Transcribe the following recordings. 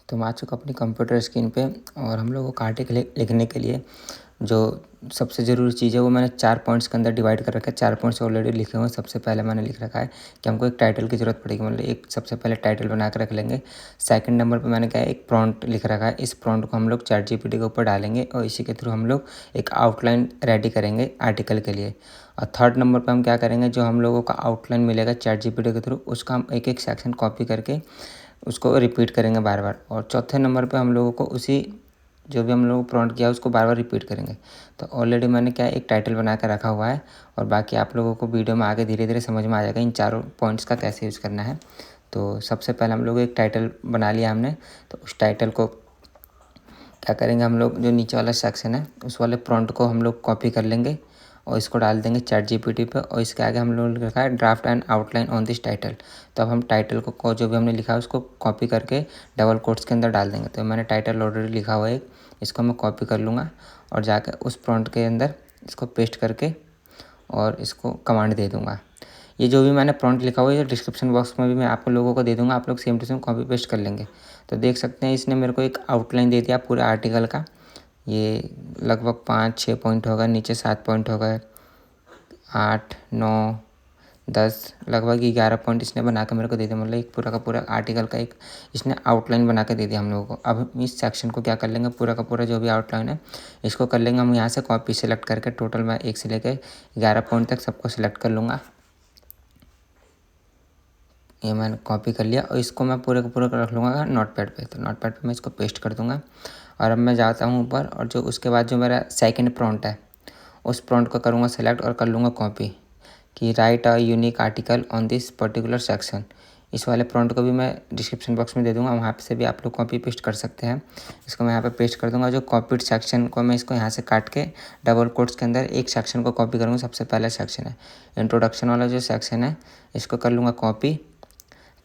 तो मैं आ चुका अपनी कंप्यूटर स्क्रीन पे और हम लोगों को आर्टिकल लिखने के लिए जो सबसे ज़रूरी चीज़ है वो मैंने 4 पॉइंट्स के अंदर डिवाइड कर रखा है। 4 पॉइंट्स ऑलरेडी लिखे हुए हैं। सबसे पहले मैंने लिख रखा है कि हमको एक टाइटल की ज़रूरत पड़ेगी, मतलब एक सबसे पहले टाइटल बना के रख लेंगे। सेकंड नंबर पे मैंने क्या है, एक प्रॉम्प्ट लिख रखा है। इस प्रॉम्प्ट को हम लोग चैट जीपीटी के ऊपर डालेंगे और इसी के थ्रू हम लोग एक आउटलाइन रेडी करेंगे आर्टिकल के लिए। और थर्ड नंबर पर हम क्या करेंगे, जो हम लोगों का आउटलाइन मिलेगा चैट जीपीटी के थ्रू उसका हम एक एक सेक्शन कॉपी करके उसको रिपीट करेंगे बार बार। और चौथे नंबर पे हम लोगों को उसी जो भी हम लोगों को प्रॉम्प्ट किया उसको बार बार रिपीट करेंगे। तो ऑलरेडी मैंने क्या एक टाइटल बना कर रखा हुआ है और बाकी आप लोगों को वीडियो में आगे धीरे धीरे समझ में आ जाएगा इन चारों पॉइंट्स का कैसे यूज़ करना है। तो सबसे पहले हम लोग एक टाइटल बना लिया हमने, तो उस टाइटल को क्या करेंगे, हम लोग जो नीचे वाला सेक्शन है उस वाले प्रॉम्प्ट को हम लोग कॉपी कर लेंगे और इसको डाल देंगे चैट जीपीटी पे। और इसके आगे हम लोगों ने लिखा है draft and outline on this title. तो अब हम टाइटल को जो भी हमने लिखा है उसको कॉपी करके डबल कोट्स के अंदर डाल देंगे। तो मैंने टाइटल ऑलरेडी लिखा हुआ है, इसको मैं कॉपी कर लूँगा और जाकर उस प्रॉम्प्ट के अंदर इसको पेस्ट करके और इसको कमांड दे दूँगा। ये जो भी मैंने प्रॉम्प्ट लिखा हुआ है डिस्क्रिप्शन बॉक्स में भी मैं आप लोगों को दे दूँगा, आप लोग same to same copy paste कर लेंगे। तो देख सकते हैं इसने मेरे को एक आउटलाइन दे दिया पूरे आर्टिकल का। ये लगभग 5-6 पॉइंट होगा, नीचे 7 पॉइंट हो गए, 8, 9, 10 लगभग 11 पॉइंट इसने बना के मेरे को दे दिया। मतलब एक पूरा का पूरा आर्टिकल का एक इसने आउटलाइन बना के दे दिया हम लोगों को। अब हम इस सेक्शन को क्या कर लेंगे, पूरा का पूरा जो भी आउटलाइन है इसको कर लेंगे हम यहाँ से कॉपी सेलेक्ट करके। टोटल मैं 1 से लेकर 11 पॉइंट तक सबको सिलेक्ट कर लूँगा। ये मैंने कॉपी कर लिया और इसको मैं पूरे का पूरा रख लूँगा नोटपैड पे। तो नोटपैड पे मैं इसको पेस्ट कर दूँगा और अब मैं जाता हूँ ऊपर और जो उसके बाद जो मेरा सेकंड प्रॉम्प्ट है उस प्रॉम्प्ट को करूँगा सेलेक्ट और कर लूँगा कॉपी कि right a unique article on this particular section. इस वाले प्रॉम्प्ट को भी मैं डिस्क्रिप्शन बॉक्स में दे दूँगा, वहाँ से भी आप लोग कॉपी पेस्ट कर सकते हैं। इसको मैं यहाँ पे पेस्ट कर दूँगा। जो कॉपीड सेक्शन को मैं इसको यहाँ से काट के डबल कोट्स के अंदर एक सेक्शन को कॉपी करूँगा। सबसे पहला सेक्शन है इंट्रोडक्शन वाला जो सेक्शन है, इसको कर लूँगा कॉपी।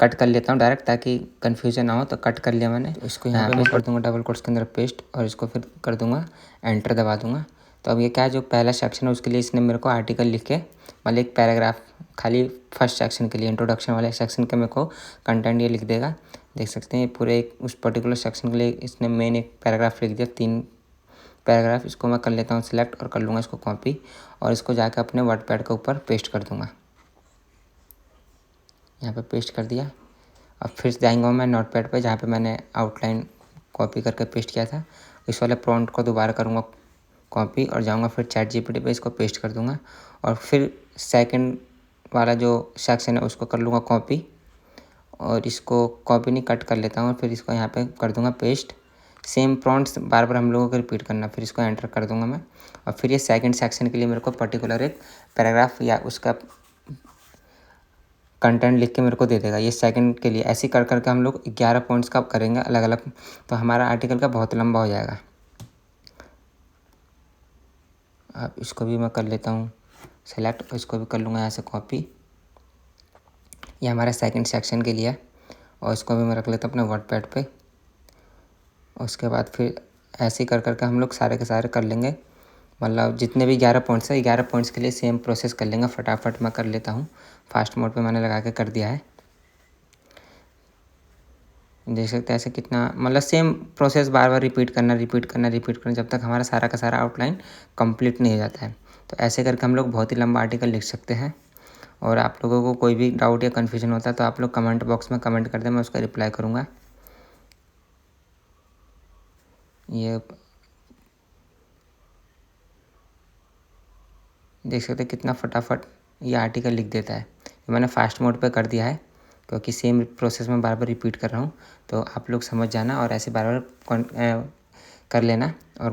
कट कर लेता हूँ डायरेक्ट ताकि कन्फ्यूजन ना हो। तो कट कर लिया मैंने, इसको यहाँ पे मैं कर दूँगा डबल कोट्स के अंदर पेस्ट और इसको फिर कर दूँगा एंटर दबा दूँगा। तो अब ये क्या है, जो पहला सेक्शन है उसके लिए इसने मेरे को आर्टिकल लिख के मतलब एक पैराग्राफ खाली फर्स्ट सेक्शन के लिए इंट्रोडक्शन वाले सेक्शन के मेरे को कंटेंट ये लिख देगा। देख सकते हैं पूरे एक उस पर्टिकुलर सेक्शन के लिए इसने मेन एक पैराग्राफ लिख दिया, 3 पैराग्राफ। इसको मैं कर लेता हूँ सिलेक्ट और कर लूँगा इसको कॉपी और इसको जाकर अपने वर्डपैड के ऊपर पेस्ट कर दूँगा। यहाँ पे पेस्ट कर दिया। अब फिर जाएंगा मैं नोटपैड पे जहाँ पे मैंने आउटलाइन कॉपी करके पेस्ट किया था। इस वाले प्रॉम्प्ट को दोबारा करूँगा कॉपी और जाऊँगा फिर चैट जीपीटी पे इसको पेस्ट कर दूँगा और फिर सेकंड वाला जो सेक्शन है उसको कर लूँगा कॉपी और इसको कॉपी नहीं कट कर लेता हूँ और फिर इसको यहाँ पे कर दूँगा पेस्ट। सेम प्रॉम्प्ट्स बार बार हम लोगों को रिपीट करना, फिर इसको एंटर कर दूँगा मैं। और फिर ये सेकंड सेक्शन के लिए मेरे को पर्टिकुलर एक पैराग्राफ या उसका कंटेंट लिख के मेरे को दे देगा। ये सेकंड के लिए ऐसे कर करके हम लोग 11 पॉइंट्स का करेंगे अलग अलग, तो हमारा आर्टिकल का बहुत लंबा हो जाएगा। अब इसको भी मैं कर लेता हूँ सेलेक्ट और इसको भी कर लूँगा यहाँ से कॉपी। ये हमारा सेकंड सेक्शन के लिए है और इसको भी मैं रख लेता हूँ अपने वर्डपैड पे। उसके बाद फिर ऐसे ही कर करके हम लोग सारे के सारे कर लेंगे। मतलब जितने भी 11 पॉइंट्स है 11 पॉइंट्स के लिए सेम प्रोसेस कर लेंगे। फटाफट मैं कर लेता हूँ, फास्ट मोड पे मैंने लगा के कर दिया है। देख सकते हैं ऐसे कितना मतलब सेम प्रोसेस बार बार रिपीट करना जब तक हमारा सारा का सारा आउटलाइन कंप्लीट नहीं हो जाता है। तो ऐसे करके हम लोग बहुत ही लंबा आर्टिकल लिख सकते हैं। और आप लोगों को कोई भी डाउट या कन्फ्यूजन होता है तो आप लोग कमेंट बॉक्स में कमेंट कर दें, मैं उसका रिप्लाई करूँगा। ये देख सकते हैं कितना फटाफट ये आर्टिकल लिख देता है। ये मैंने फास्ट मोड पे कर दिया है क्योंकि सेम प्रोसेस में बार बार रिपीट कर रहा हूँ। तो आप लोग समझ जाना और ऐसे बार बार कर लेना। और